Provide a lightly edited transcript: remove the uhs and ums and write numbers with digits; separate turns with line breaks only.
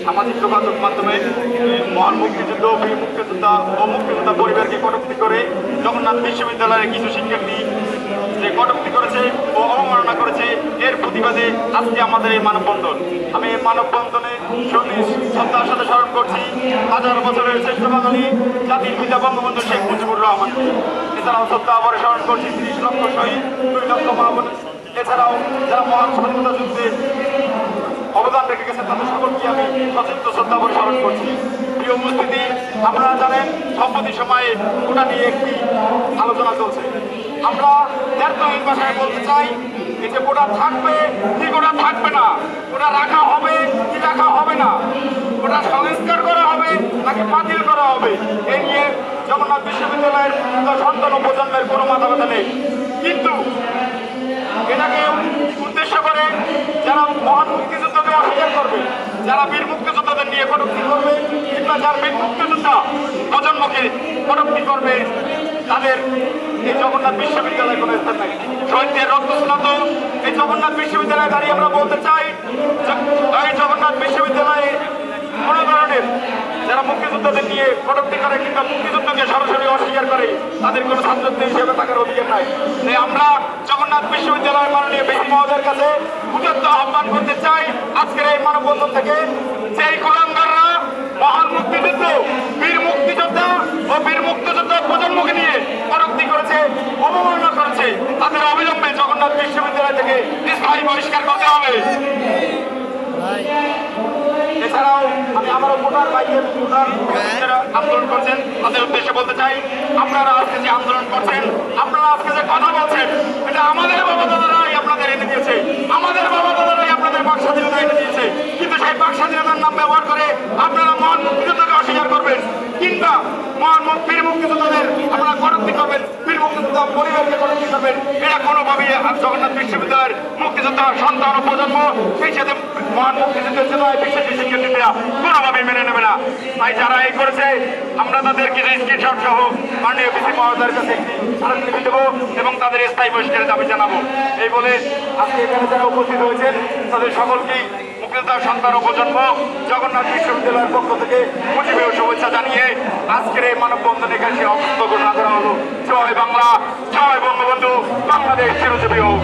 সামাজিক যোগাযোগ মাধ্যমে মহান মুক্তিযুদ্ধ, বীর মুক্তিযোদ্ধা ও মুক্তিযোদ্ধা পরিবারকে কটূক্তি করে জগন্নাথ বিশ্ববিদ্যালয়ের কিছু শিক্ষার্থী যে কটূক্তি করেছে ও অবমাননা করেছে, এর প্রতিবাদে আজকে আমাদের এই মানববন্ধন। আমি এই মানববন্ধনে শ্রদ্ধার সাথে স্মরণ করছি হাজার বছরের শ্রেষ্ঠ বাঙালি জাতির পিতা বঙ্গবন্ধু শেখ মুজিবুর রহমানকে। এছাড়াও শ্রদ্ধা আবরে স্মরণ করছি ৩০ লক্ষ শহীদ, ২ লক্ষ মা-বোন, এছাড়াও যারা মহান স্বাধীনতা যুদ্ধে অবদান রেখে গেছেন তাদের সকলকে আমি সচিত্র শ্রদ্ধা করে স্মরণ করছি। প্রিয় উপস্থিতি, আপনারা জানেন সম্প্রতি সময়ে ওটা নিয়ে একটি আলোচনা চলছে। আমরা ব্যর্থহীন ভাষায় বলতে চাই, এই যে ওটা থাকবে কি ওটা থাকবে না, ওটা রাখা হবে কি রাখা হবে না, ওটা সংস্কার করা হবে নাকি বাতিল করা হবে, এই নিয়ে জগন্নাথ বিশ্ববিদ্যালয়ের সন্তান ও প্রজন্মের কোনো মাথা ব্যথা নেই। কিন্তু এটাকে উদ্দেশ্য করে যারা মহান মুক্তিযুদ্ধকে অস্বীকার করবে, যারা বীর মুক্তিযোদ্ধাদের নিয়ে কটূক্তি করবে, কিংবা যারা বীর মুক্তিযোদ্ধা প্রজন্মকে কটূক্তি করবে, তাদের এই জগন্নাথ বিশ্ববিদ্যালয়ে কোনো স্থান নাই। শহীদদের রক্তস্নাত এই জগন্নাথ বিশ্ববিদ্যালয়ে দাঁড়িয়ে আমরা বলতে চাই, এই জগন্নাথ বিশ্ববিদ্যালয়ে কোনো ধরনের যারা মুক্তিযোদ্ধাদের নিয়ে কটূক্তি করে কিংবা মুক্তিযুদ্ধকে সরাসরি অস্বীকার করে, তাদের কোনো ছাত্রত্ব হিসেবে থাকার অধিকার নাই। তাই আমরা জগন্নাথ বিশ্ববিদ্যালয়ের মাননীয় ভিসি মহোদয়ের কাছে উদাত্ত আহ্বান করতে চাই, আজকের এই মানববন্ধন থেকে যেই কুলাঙ্গাররা মহান মুক্তিযুদ্ধ, বীর মুক্তিযোদ্ধা ও বীর মুক্তিযোদ্ধা প্রজন্মকে নিয়ে কটূক্তি করেছে, অবমাননা করেছে, তাদের অবিলম্বে জগন্নাথ বিশ্ববিদ্যালয় থেকে স্থায়ী বহিষ্কার করতে হবে। এছাড়াও আমি আমার ভোটার ভাইদের যারা আন্দোলন করছেন তাদের উদ্দেশ্যে বলতে চাই, আপনারা আজকে যে আন্দোলন করছেন, আপনারা আজকে যে কথা বলছেন, এটা আমাদের বাবা দাদারাই আপনাদের এনে দিয়েছে, আমাদের বাবা দাদারাই আপনাদের বাক স্বাধীনতা এনে দিয়েছে। কিন্তু সেই বাক স্বাধীনতার নাম ব্যবহার করে আপনারা মহান মুক্তিযোদ্ধাকে অস্বীকার করবেন, কিংবা মহান বীর মুক্তিযোদ্ধাদের আপনারা কটূক্তি করবেন, বীর মুক্তিযোদ্ধা পরিবারকে কটূক্তি করবেন, এটা কোনোভাবেই জগন্নাথ বিশ্ববিদ্যালয়ের মুক্তিযোদ্ধা সন্তান ও প্রজন্ম, সেই সাথে মহান মুক্তিযুদ্ধের চেতনায় বিশ্বাসী শিক্ষার্থীরা কোনোভাবেই মেনে নেবে না। তাই যারা এই করেছে, আমরা তাদের কিছু স্ক্রিনশট সহ মাননীয় ভিসি মহোদয়ের কাছে একটি স্মারকলিপি দেবো এবং তাদের স্থায়ী বহিষ্কারের দাবি জানাবো। এই বলে আজকে এখানে যারা উপস্থিত হয়েছেন তাদের সকলকেই মুক্তিযোদ্ধার সন্তান ও প্রজন্ম জগন্নাথ বিশ্ববিদ্যালয়ের পক্ষ থেকে মুজিবীয় শুভেচ্ছা জানিয়ে আজকের এই মানববন্ধন এখানে অবস্থা ঘোষণা করা হলো। জয় বাংলা, জয় বঙ্গবন্ধু, বাংলাদেশ চিরজীবী হোক।